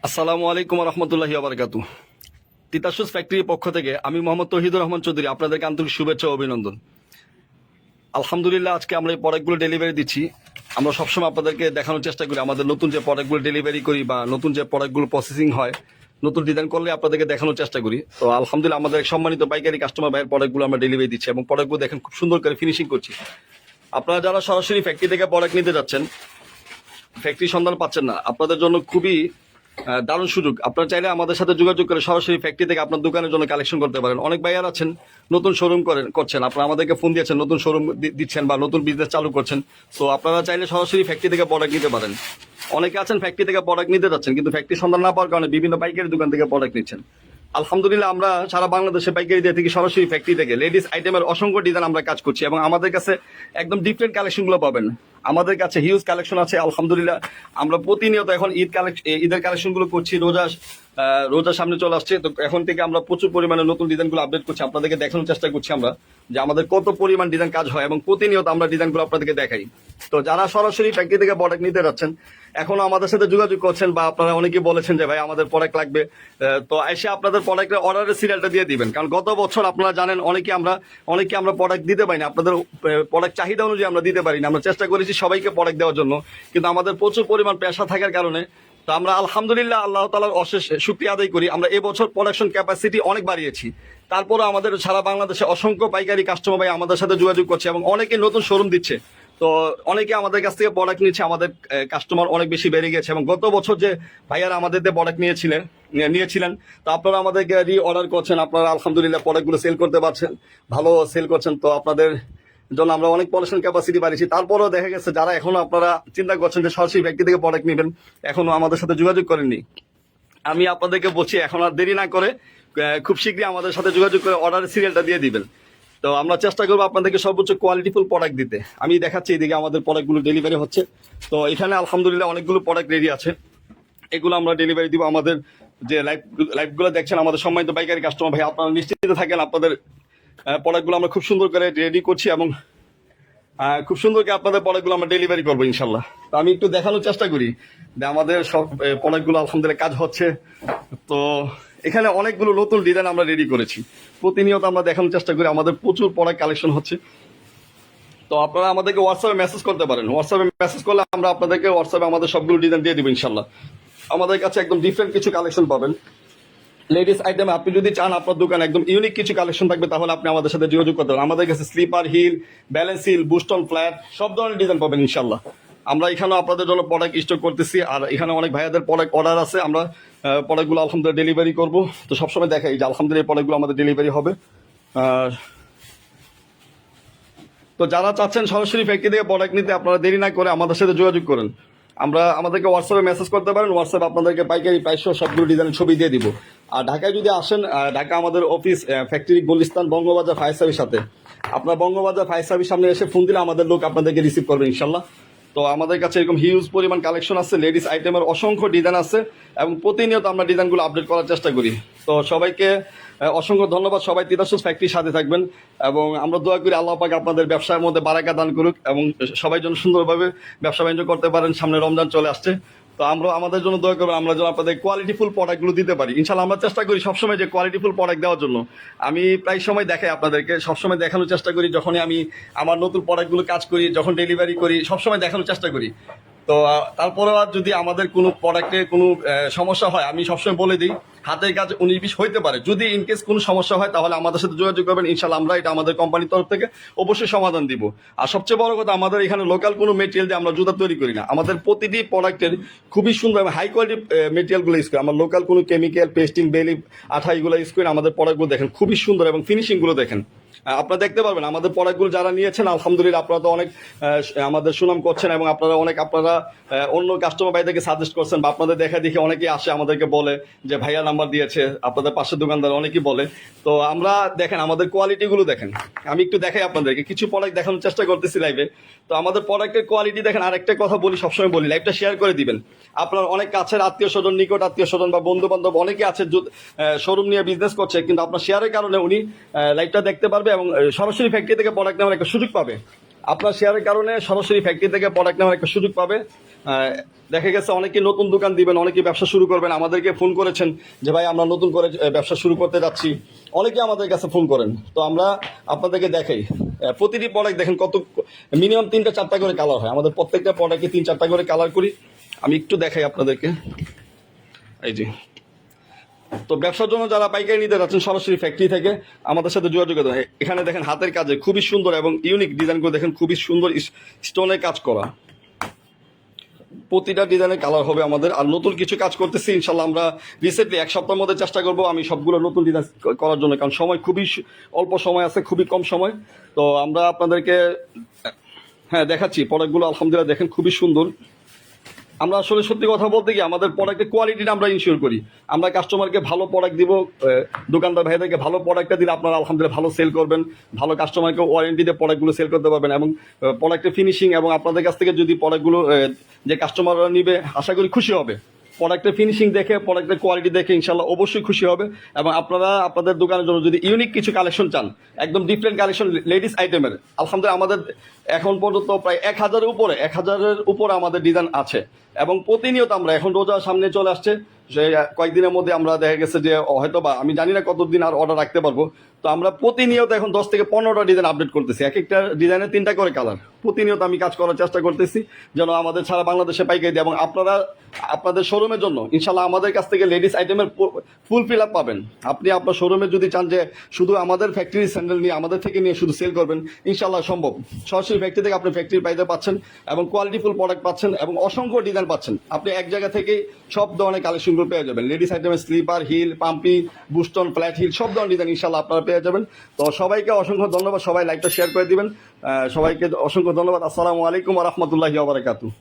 আসসালামু আলাইকুম রহমতুল্লাহি বারাকাতু। তিতাসুস ফ্যাক্টরির পক্ষ থেকে আমি মোহাম্মদ তৌহিদুর রহমান চৌধুরী আপনাদেরকে আন্তরিক শুভেচ্ছা ও অভিনন্দন। আলহামদুলিল্লাহ, আজকে আমরা এই প্রোডাক্টগুলো ডেলিভারি দিচ্ছি। আমরা সবসময় আপনাদেরকে দেখানোর চেষ্টা করি আমাদের নতুন যে প্রোডাক্টগুলো ডেলিভারি করি বা নতুন যে প্রোডাক্টগুলো প্রসেসিং হয়, নতুন ডিজাইন করলে আপনাদেরকে দেখানোর চেষ্টা করি। তো আলহামদুলিল্লাহ, আমাদের এক সম্মানিত পাইকারি কাস্টমার ভাইয়ের প্রোডাক্টগুলো আমরা ডেলিভারি দিচ্ছি এবং প্রোডাক্টগুলো দেখেন খুব সুন্দর করে ফিনিশিং করছি। আপনারা যারা সরাসরি ফ্যাক্টরি থেকে প্রোডাক্ট নিতে যাচ্ছেন, ফ্যাক্টরি সন্ধান পাচ্ছেন না, আপনাদের জন্য খুবই দারুণ সুযোগ। আপনারা চাইলে আমাদের সাথে যোগাযোগ করে সরাসরি ফ্যাক্টরি থেকে আপনার দোকানের জন্য কালেকশন করতে পারেন। অনেক ভাইয়ার আছেন নতুন শোরুম করছেন, আপনারা আমাদেরকে ফোন দিয়েছেন, নতুন শোরুম দিচ্ছেন বা নতুন বিজনেস চালু করছেন। সো আপনারা চাইলে সরাসরি ফ্যাক্টরি থেকে প্রোডাক্ট নিতে পারেন। অনেকে আছেন ফ্যাক্টরি থেকে প্রোডাক্ট নিতে যাচ্ছেন কিন্তু ফ্যাক্টরি সন্ধান না পাওয়ার কারণে বিভিন্ন পাইকারি দোকান থেকে প্রোডাক্ট নিচ্ছেন। আলহামদুলিল্লাহ, আমরা সারা বাংলাদেশে পাইকারি দিয়ে থেকে সরাসরি ফ্যাক্টরি থেকে লেডিস আইটেমের অসংখ্য ডিজাইন আমরা কাজ করছি এবং আমাদের কাছে একদম ডিফারেন্ট কালেকশনগুলো পাবেন। আমাদের কাছে হিউজ কালেকশন আছে। আলহামদুলিল্লাহ, আমরা প্রতিনিয়ত এখন ঈদের কালেকশনগুলো করছি। রোজা সামনে চলে আসছে, তো এখন থেকে আমরা প্রচুর পরিমাণে নতুন ডিজাইনগুলো আপডেট করছি, আপনাদেরকে দেখানোর চেষ্টা করছি আমরা যে আমাদের কত পরিমাণ ডিজাইন কাজ হয় এবং প্রতিনিয়ত আমরা ডিজাইনগুলো আপনাদেরকে দেখাই। তো যারা সরাসরি ফ্যাক্টরি থেকে প্রোডাক্ট নিতে যাচ্ছেন, এখনো আমাদের সাথে যোগাযোগ করছেন বা আপনারা অনেকেই বলেছেন যে ভাই আমাদের প্রোডাক্ট লাগবে, তো এসে আপনাদের প্রোডাক্টের অর্ডারের সিরিয়ালটা দিয়ে দিবেন। কারণ গত বছর আপনারা জানেন অনেকে আমরা প্রোডাক্ট দিতে পারি না, আপনাদের প্রোডাক্ট চাহিদা অনুযায়ী আমরা দিতে পারি না। আমরা চেষ্টা করেছি সবাইকে প্রোডাক্ট দেওয়ার জন্য, কিন্তু আমাদের প্রচুর পরিমাণ পেশা থাকার কারণে তো আমরা আলহামদুলিল্লাহ আল্লাহ তাআলার অশেষ শুকরিয়া আদায় করি। আমরা এবছর প্রোডাকশন ক্যাপাসিটি অনেক বাড়িয়েছি। তারপরে আমাদের সারা বাংলাদেশে অসংখ্য পাইকারি কাস্টমার ভাই আমাদের সাথে যোগাযোগ করছে এবং অনেকে নতুন শোরুম দিচ্ছে। তো অনেকে আমাদের কাছ থেকে প্রোডাক্ট নিচ্ছে, আমাদের কাস্টমার অনেক বেশি বেড়ে গেছে এবং গত বছর যে ভাইয়ারা আমাদের দিয়ে প্রোডাক্ট নিয়েছিলেন, তো আপনারা আমাদেরকে অর্ডার করছেন, আপনারা আলহামদুলিল্লাহ প্রোডাক্টগুলো সেল করতে পারছেন, ভালো সেল করছেন। তো আপনাদের জন্য আমরা অনেক প্রোডাকশন ক্যাপাসিটি বাড়িয়েছি। তারপরেও দেখা গেছে যারা এখনো আপনারা চিন্তা করছেন যে সরাসরি ব্যক্তি থেকে প্রোডাক্ট নেবেন, এখনো আমাদের সাথে যোগাযোগ করেননি, আমি আপনাদেরকে বলছি এখন আর দেরি না করে খুব শীঘ্রই আমাদের সাথে যোগাযোগ করে অর্ডারের সিরিয়ালটা দিয়ে দিবেন। তো আমরা চেষ্টা করবো আপনাদেরকে সর্বোচ্চ কোয়ালিটিফুল প্রোডাক্ট দিতে। আমি দেখাচ্ছি এদিকে আমাদের প্রোডাক্টগুলো ডেলিভারি হচ্ছে। তো এখানে আলহামদুলিল্লাহ অনেকগুলো প্রোডাক্ট রেডি আছে, এগুলো আমরা ডেলিভারি দিব। আমাদের যে লাইভগুলো দেখছেন আমাদের সম্মানিত পাইকারি কাস্টমার ভাই, আপনারা নিশ্চিত থাকেন আপনাদের প্রোডাক্টগুলো আমরা খুব সুন্দর করে রেডি করছি এবং খুব সুন্দর করে আপনাদের প্রোডাক্টগুলো আমরা ডেলিভারি করবো ইনশাল্লাহ। তো আমি একটু দেখানোর চেষ্টা করি যে আমাদের সব প্রোডাক্টগুলো আলহামদুলিল্লাহ কাজ হচ্ছে। তো এখানে অনেকগুলো নতুন ডিজাইন আমরা রেডি করেছি, প্রতিনিয়ত আমরা দেখানোর চেষ্টা করি, আমাদের প্রচুর প্রোডাক্ট কালেকশন হচ্ছে। তো আপনারা আমাদেরকে হোয়াটসঅ্যাপে মেসেজ করতে পারেন, হোয়াটসঅ্যাপে মেসেজ করলে আমরা আপনাদেরকে হোয়াটসঅ্যাপে আমাদের সবগুলো ডিজাইন দিয়ে দিব ইনশাল্লাহ। আমাদের কাছে একদম ডিফারেন্ট কিছু কালেকশন পাবেন লেডিস আইটেম। আপনি যদি চান আপনার দোকানে একদম ইউনিক কিছু কালেকশন থাকবে, তাহলে আপনি আমাদের সাথে যোগাযোগ করতে পারেন। আমাদের কাছে স্লিপার, হিল, ব্যালেন্স হিল, বুস্টন, ফ্ল্যাট সব ধরনের ডিজাইন পাবেন ইনশাল্লাহ। আমরা এখানেও আপনাদের জন্য প্রোডাক্ট স্টক করতেছি, আর এখানে অনেক ভাইয়াদের প্রোডাক্ট অর্ডার আছে, আমরা প্রোডাক্টগুলো আলহামদুলিল্লাহ ডেলিভারি করবো। তো সবসময় দেখাই যে আলহামদুলিল্লাহ প্রোডাক্টগুলো আমাদের ডেলিভারি হবে। তো যারা চাচ্ছেন সরাসরি ফ্যাক্টরি থেকে প্রোডাক্ট নিতে, আপনারা দেরি না করে আমাদের সাথে যোগাযোগ করেন। আমাদেরকে হোয়াটসঅ্যাপে মেসেজ করতে পারেন, হোয়াটসঅ্যাপে আপনাদেরকে পাইকারি প্রাইস সবগুলো ডিজাইনের ছবি দিয়ে দিব। আর ঢাকায় যদি আসেন, ঢাকা আমাদের office factory Gulistan Bangabazar fire service সাথে। আপনার বঙ্গবাজার ফায়ার সার্ভিস সামনে এসে ফোন দিলে আমাদের লোক আপনাদেরকে রিসিভ করবে ইনশাল্লাহ। তো আমাদের কাছে এরকম হিউজ পরিমাণ কালেকশন আছে, লেডিস আইটেমের অসংখ্য ডিজাইন আছে এবং প্রতিনিয়ত আমরা ডিজাইনগুলো আপডেট করার চেষ্টা করি। তো সবাইকে অসংখ্য ধন্যবাদ। সবাই তিতাসুস ফ্যাক্টরির সাথে থাকবেন এবং আমরা দোয়া করি আল্লাহ পাক আপনাদের ব্যবসার মধ্যে বারাকা দান করুক এবং সবাই যেন সুন্দরভাবে ব্যবসা বাণিজ্য করতে পারেন। সামনে রমজান চলে আসছে, তো আমরা আমাদের জন্য দোয়া করবেন, আমরা যেন আপনাদের কোয়ালিটিফুল প্রোডাক্টগুলো দিতে পারি ইনশাল্লাহ। আমরা চেষ্টা করি সবসময় যে কোয়ালিটিফুল প্রোডাক্ট দেওয়ার জন্য। আমি প্রায় সময় দেখাই আপনাদেরকে, সবসময় দেখানোর চেষ্টা করি যখনই আমি আমার নতুন প্রোডাক্টগুলো কাজ করি, যখন ডেলিভারি করি, সবসময় দেখানোর চেষ্টা করি। তো তারপরেও আর যদি আমাদের কোনো প্রোডাক্টে কোনো সমস্যা হয়, আমি সবসময় বলে দিই হাতের কাজ 19-20 হইতে পারে। যদি ইনকেস কোনো সমস্যা হয় তাহলে আমাদের সাথে যোগাযোগ করবেন ইনশাল্লাহ, আমরা এটা আমাদের কোম্পানির তরফ থেকে অবশ্যই সমাধান দিব। আর সবচেয়ে বড় কথা, আমাদের এখানে লোকাল কোনো মেটেরিয়াল দিয়ে আমরা জুতা তৈরি করি না। আমাদের প্রতিটি প্রোডাক্টের খুবই সুন্দর এবং হাই কোয়ালিটি মেটেরিয়ালগুলো ইউজ করি। আমরা লোকাল কোনো কেমিক্যাল, পেস্টিং, বেলি, আঠা এগুলো ইউজ করি না। আমাদের প্রোডাক্টগুলো দেখেন খুবই সুন্দর এবং ফিনিশিংগুলো দেখেন আপনারা দেখতে পারবেন। আমাদের প্রোডাক্টগুলো যারা নিয়েছেন আলহামদুলিল্লাহ আপনারা তো অনেক আমাদের সুনাম করছেন এবং আপনারা অন্য কাস্টমার ভাইদেরকে সাজেস্ট করছেন বা আপনাদের দেখা দেখে অনেকেই আসে আমাদেরকে বলে যে ভাইয়া নাম্বার দিয়েছে, আপনাদের পাশের দোকানদার অনেকেই বলে। তো আমরা দেখেন আমাদের কোয়ালিটিগুলো দেখেন, আমি একটু দেখাই আপনাদেরকে, কিছু প্রোডাক্ট দেখানোর চেষ্টা করতেছি লাইভে। তো আমাদের প্রোডাক্টের কোয়ালিটি দেখেন। আর একটা কথা বলি, সবসময় বলি লাইভটা শেয়ার করে দিবেন। আপনার অনেক কাছের আত্মীয় স্বজন, নিকট আত্মীয় স্বজন বা বন্ধু বান্ধব অনেকে আছে শোরুম নিয়ে বিজনেস করছে, কিন্তু আপনার শেয়ারের কারণে উনি লাইভটা দেখতে পারবে এবং সরাসরি ফ্যাক্টরি থেকে প্রোডাক্ট নেওয়ার একটা সুযোগ পাবে। আপনার শেয়ারের কারণে সরাসরি ফ্যাক্টরি থেকে প্রোডাক্ট নেওয়ার একটা সুযোগ পাবে। দেখা গেছে অনেকে নতুন দোকান দিবেন, অনেকে ব্যবসা শুরু করবেন, আমাদেরকে ফোন করেছেন যে ভাই আমরা নতুন করে ব্যবসা শুরু করতে যাচ্ছি, অনেকে আমাদের কাছে ফোন করেন। তো আমরা আপনাদেরকে দেখাই প্রতিটি প্রোডাক্ট দেখেন কত মিনিমাম 3টা 4টা করে কালার হয়, আমাদের প্রত্যেকটা প্রোডাক্টে 3-4টা করে কালার করি। আমি একটু দেখাই আপনাদেরকে, এই যে। তো ব্যবসার জন্য যারা পাইকারি নিতে যাচ্ছেন সরাসরি ফ্যাক্টরি থেকে আমাদের সাথে যোগাযোগ করতে হয়। এখানে দেখেন হাতের কাজে খুবই সুন্দর এবং ইউনিক ডিজাইন করে দেখেন, খুবই সুন্দর স্টোনের কাজ করা, প্রতিটা ডিজাইনের কালার হবে আমাদের। আর নতুন কিছু কাজ করতেছি ইনশাল্লাহ, আমরা রিসেন্টলি 1 সপ্তাহের মধ্যে চেষ্টা করব আমি সবগুলো নতুন ডিজাইন করার জন্য, কারণ সময় খুবই অল্প সময় আছে, খুবই কম সময়। তো আমরা আপনাদেরকে হ্যাঁ দেখাচ্ছি প্রোডাক্টগুলো, আলহামদুলিল্লাহ দেখেন খুবই সুন্দর। আমরা আসলে সত্যি কথা বলতে কি আমাদের প্রোডাক্টের কোয়ালিটিটা আমরা ইনশিওর করি, আমরা কাস্টমারকে ভালো প্রোডাক্ট দিব, দোকানদার ভাইদেরকে ভালো প্রোডাক্টটা দিলে আপনারা আলহামদুলিল্লাহ ভালো সেল করবেন, ভালো কাস্টমারকে ওয়ারেন্টি দিয়ে প্রোডাক্টগুলো সেল করতে পারবেন। এবং প্রোডাক্টের ফিনিশিং এবং আপনাদের কাছ থেকে যদি প্রোডাক্টগুলো যে কাস্টমাররা নিবে আশা করি খুশি হবে, প্রোডাক্টের ফিনিশিং দেখে প্রোডাক্টের কোয়ালিটি দেখে ইনশাল্লাহ অবশ্যই খুশি হবে। এবং আপনারা আপনাদের দোকানের জন্য যদি ইউনিক কিছু কালেকশন চান, একদম ডিফারেন্ট কালেকশন লেডিস আইটেমের, আলহামদুলিল্লাহ আমাদের এখন পর্যন্ত প্রায় 1000-এর উপরে আমাদের ডিজাইন আছে। এবং প্রতিনিয়ত আমরা এখন রোজা সামনে চলে আসছে, যে কয়েকদিনের মধ্যে আমরা দেখা গেছে যে হয়তো বা আমি জানি না কতদিন আর অর্ডার রাখতে পারবো। তো আমরা প্রতিনিয়ত এখন 10 থেকে 15টা ডিজাইন আপডেট করতেছি, এক একটা ডিজাইনে 3টা করে কালার। প্রতিনিয়ত আমি কাজ করার চেষ্টা করতেছি যেন আমাদের সারা বাংলাদেশে পাইকারি দিই। এবং আপনারা আপনাদের শোরুমের জন্য ইনশাল্লাহ আমাদের কাছ থেকে লেডিস আইটেমের ফুল ফিল আপ পাবেন। আপনি আপনার শোরুমে যদি চান যে শুধু আমাদের ফ্যাক্টরি স্যান্ডেল নিয়ে আমাদের থেকে নিয়ে শুধু সেল করবেন, ইনশাল্লাহ সম্ভব। সরাসরি ফ্যাক্টরি থেকে আপনি ফ্যাক্টরির পাইতে পাচ্ছেন এবং কোয়ালিটিফুল প্রোডাক্ট পাচ্ছেন এবং অসংখ্য ডিজাইন পাচ্ছেন। আপনি এক জায়গা থেকেই সব ধরনের কালেকশনগুলো পেয়ে যাবেন, লেডিস আইটেমের স্লিপার, হিল, পাম্পি, বুস্টন, ফ্ল্যাট হিল, সব ধরনের ডিজাইন ইনশাল্লাহ আপনারা পেয়ে যাবেন। তো সবাইকে অসংখ্য ধন্যবাদ, সবাই লাইকটা শেয়ার করে দিবেন। সবাইকে অসংখ্য ধন্যবাদ। আসসালামু আলাইকুম ওয়া রাহমাতুল্লাহি ওয়া বারাকাতুহু।